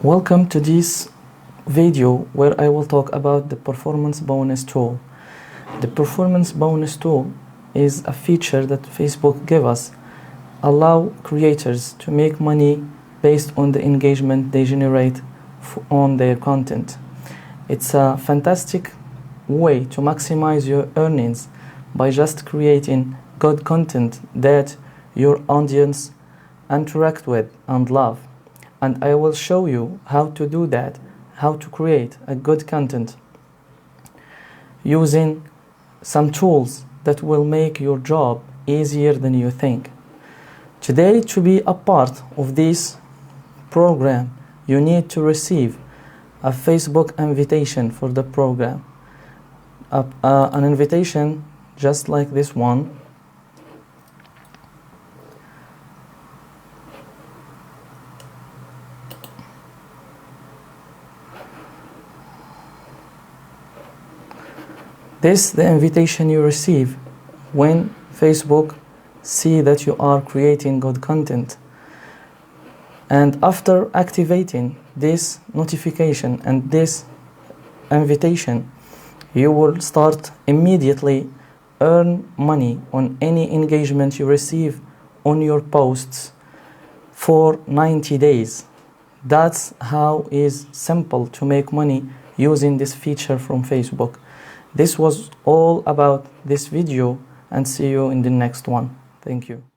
Welcome to this video where I will talk about the performance bonus tool. The performance bonus tool is a feature that Facebook gave us, allow creators to make money based on the engagement they generate on their content. It's a fantastic way to maximize your earnings by just creating good content that your audience interact with and love. And I will show you how to do that, how to create a good content using some tools that will make your job easier than you think. Today, to be a part of this program, you need to receive a Facebook invitation for the program. An invitation just like this one. This is the invitation you receive when Facebook see that you are creating good content. And after activating this notification and this invitation, you will start immediately earn money on any engagement you receive on your posts for 90 days. That's how it's simple to make money using this feature from Facebook. This was all about this video, and see you in the next one. Thank you.